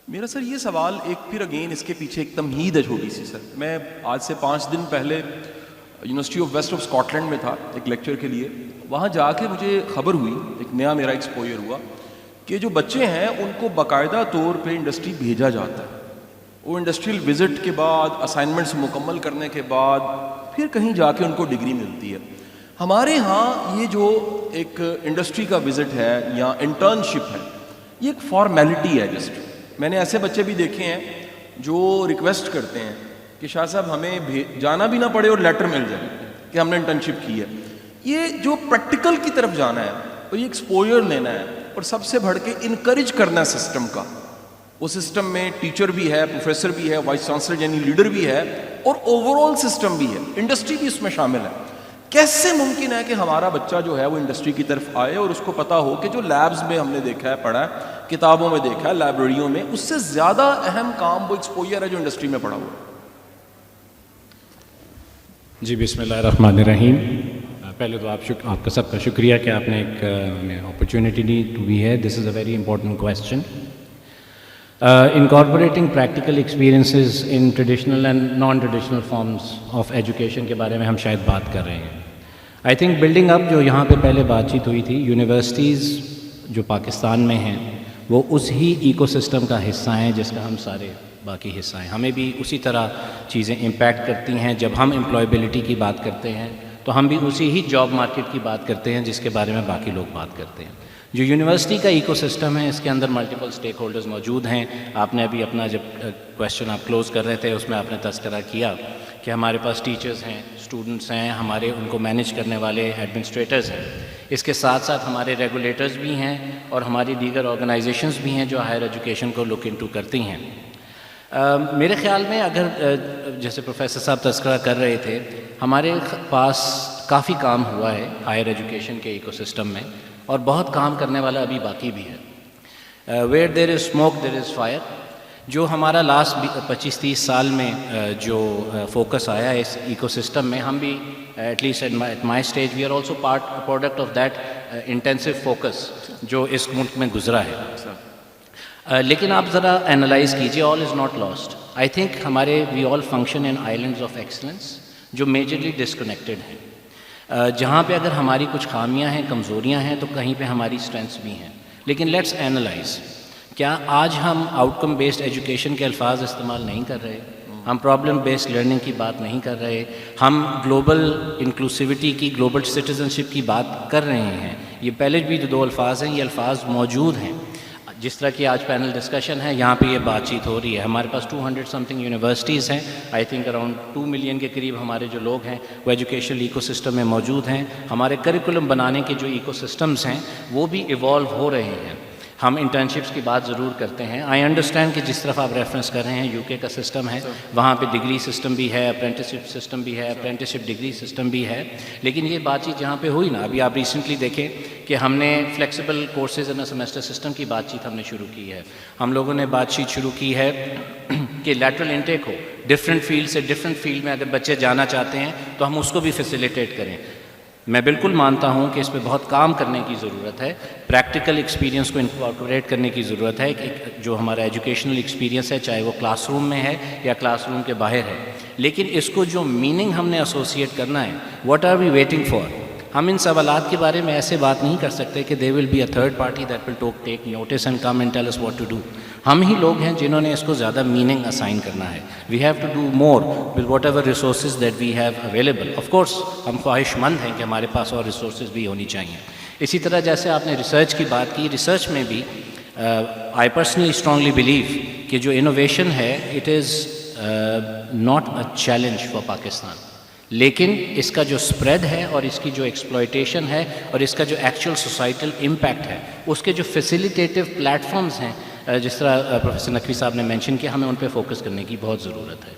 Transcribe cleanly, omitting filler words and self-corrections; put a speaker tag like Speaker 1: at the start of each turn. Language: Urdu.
Speaker 1: میرا سر یہ سوال ایک پھر اگین اس کے پیچھے ایک تمہید ہے چھوٹی سی سر. میں آج سے 5 دن پہلے University of West of Scotland میں تھا ایک لیکچر کے لیے. وہاں جا کے مجھے خبر ہوئی, ایک نیا میرا ایکسپوئر ہوا کہ جو بچے ہیں ان کو باقاعدہ طور پہ انڈسٹری بھیجا جاتا ہے. وہ انڈسٹریل وزٹ کے بعد, اسائنمنٹس مکمل کرنے کے بعد پھر کہیں جا کے ان کو ڈگری ملتی ہے. ہمارے ہاں یہ جو ایک انڈسٹری کا وزٹ ہے یا انٹرنشپ ہے, یہ ایک فارمیلٹی ہے جسٹ. میں نے ایسے بچے بھی دیکھے ہیں جو ریکویسٹ کرتے ہیں کہ شاہ صاحب ہمیں جانا بھی نہ پڑے اور لیٹر مل جائے کہ ہم نے انٹرنشپ کی ہے. یہ جو پریکٹیکل کی طرف جانا ہے اور یہ ایکسپوئر لینا ہے اور سب سے بڑھ کے انکریج کرنا ہے سسٹم کا. وہ سسٹم میں ٹیچر بھی ہے, پروفیسر بھی ہے, وائس چانسلر یعنی لیڈر بھی ہے, اور اوور آل سسٹم بھی ہے, انڈسٹری بھی اس میں شامل ہے. کیسے ممکن ہے کہ ہمارا بچہ جو ہے وہ انڈسٹری کی طرف آئے اور اس کو پتا ہو کہ جو لیبز میں ہم نے دیکھا ہے, پڑھا ہے, کتابوں میں دیکھا ہے, لائبریریوں میں, اس سے زیادہ اہم کام وہ ایکسپوئر ہے جو انڈسٹری میں پڑھا ہوا ہے.
Speaker 2: جی بسم اللہ الرحمن الرحیم. پہلے تو آپ کا سب کا شکریہ کہ آپ نے ایک ہمیں اپرچونٹی دی ٹو بی ہے. This is a very important question. Incorporating practical experiences in traditional and non traditional forms of education کے بارے میں ہم شاید بات کر رہے ہیں. آئی تھنک بلڈنگ اپ جو یہاں پہ پہلے بات چیت ہوئی تھی, یونیورسٹیز جو پاکستان میں ہیں وہ اس ہی ایکو سسٹم کا حصہ ہیں جس کا ہم سارے باقی حصہ ہیں. ہمیں بھی اسی طرح چیزیں امپیکٹ کرتی ہیں. جب ہم امپلائبلٹی کی بات کرتے ہیں تو ہم بھی اسی ہی جاب مارکیٹ کی بات کرتے ہیں جس کے بارے میں باقی لوگ بات کرتے ہیں. جو یونیورسٹی کا ایکو سسٹم ہے اس کے اندر ملٹیپل سٹیک ہولڈرز موجود ہیں. آپ نے ابھی اپنا جب کویسچن آپ کلوز کر رہے تھے اس میں آپ نے تذکرہ کیا کہ ہمارے پاس ٹیچرز ہیں, اسٹوڈنٹس ہیں, ہمارے ان کو مینیج کرنے والے ایڈمنسٹریٹرز ہیں. اس کے ساتھ ساتھ ہمارے ریگولیٹرز بھی ہیں اور ہماری دیگر آرگنائزیشنز بھی ہیں جو ہائر ایجوکیشن کو لک انٹو کرتی ہیں. میرے خیال میں اگر جیسے پروفیسر صاحب تذکرہ کر رہے تھے, ہمارے پاس کافی کام ہوا ہے ہائر ایجوکیشن کے ایکو سسٹم میں, اور بہت کام کرنے والا ابھی باقی بھی ہے. Where there is smoke there is fire. جو ہمارا لاسٹ 25-30 سال میں جو فوکس آیا ہے اس ایکو سسٹم میں, ہم بھی at least at my stage we are also product of that intensive focus جو اس ملک میں گزرا ہے. لیکن آپ ذرا اینالائز کیجیے, all is not last. I think ہمارے we all function in islands of excellence جو میجرلی ڈسکنیکٹڈ ہیں. جہاں پہ اگر ہماری کچھ خامیاں ہیں, کمزوریاں ہیں, تو کہیں پہ ہماری اسٹرینثs بھی ہیں. لیکن لیٹس اینالائز. کیا آج ہم آؤٹ کم بیسڈ ایجوکیشن کے الفاظ استعمال نہیں کر رہے؟ ہم پرابلم بیسڈ لرننگ کی بات نہیں کر رہے؟ ہم گلوبل انکلوسیوٹی کی, گلوبل سٹیزنشپ کی بات کر رہے ہیں؟ یہ پہلے بھی جو 2 الفاظ ہیں یہ الفاظ موجود ہیں. جس طرح کی آج پینل ڈسکشن ہے یہاں پہ یہ بات چیت ہو رہی ہے. ہمارے پاس 200 سمتھنگ یونیورسٹیز ہیں. آئی تھنک اراؤنڈ 2 ملین کے قریب ہمارے جو لوگ ہیں وہ ایجوکیشنل ایکو سسٹم میں موجود ہیں. ہمارے کریکولم بنانے کے جو ایکو سسٹمز ہیں وہ بھی ایوالو ہو رہے ہیں. ہم انٹرنشپس کی بات ضرور کرتے ہیں. آئی انڈرسٹینڈ کہ جس طرف آپ ریفرنس کر رہے ہیں UK کا سسٹم ہے, وہاں پہ ڈگری سسٹم بھی ہے, اپرینٹسشپ سسٹم بھی ہے, اپرینٹسشپ ڈگری سسٹم بھی ہے. لیکن یہ بات چیت جہاں پہ ہوئی نا, ابھی آپ ریسنٹلی دیکھیں کہ ہم نے flexible courses in semester system کی بات چیت ہم نے شروع کی ہے. ہم لوگوں نے بات چیت شروع کی ہے کہ لیٹرل انٹیک ہو, ڈفرینٹ فیلڈ سے ڈفرینٹ فیلڈ میں اگر بچے جانا چاہتے ہیں تو ہم اس کو بھی فیسیلیٹیٹ کریں. میں بالکل مانتا ہوں کہ اس پہ بہت کام کرنے کی ضرورت ہے. پریکٹیکل ایکسپیرینس کو انکارپوریٹ کرنے کی ضرورت ہے. جو ہمارا ایجوکیشنل ایکسپیرینس ہے چاہے وہ کلاس روم میں ہے یا کلاس روم کے باہر ہے, لیکن اس کو جو میننگ ہم نے ایسوسیٹ کرنا ہے, what are we waiting for. ہم ان سوالات کے بارے میں ایسے بات نہیں کر سکتے کہ they will be a third party that will take notice and come and tell us what to do. ہم ہی لوگ ہیں جنہوں نے اس کو زیادہ میننگ اسائن کرنا ہے. We have to do more with whatever resources that we have available. Of course ہم خواہش مند ہیں کہ ہمارے پاس اور ریسورسز بھی ہونی چاہیے. اسی طرح جیسے آپ نے ریسرچ کی بات کی, ریسرچ میں بھی آئی پرسنلی اسٹرانگلی بلیو کہ جو انوویشن ہے it is not a challenge for Pakistan. لیکن اس کا جو اسپریڈ ہے اور اس کی جو ایکسپلائٹیشن ہے اور اس کا جو ایکچوئل سوسائٹل امپیکٹ ہے, اس کے جو فیسیلیٹیٹیو پلیٹ فارمز ہیں جس طرح پروفیسر نقوی صاحب نے مینشن کیا, ہمیں ان پہ فوکس کرنے کی بہت ضرورت ہے.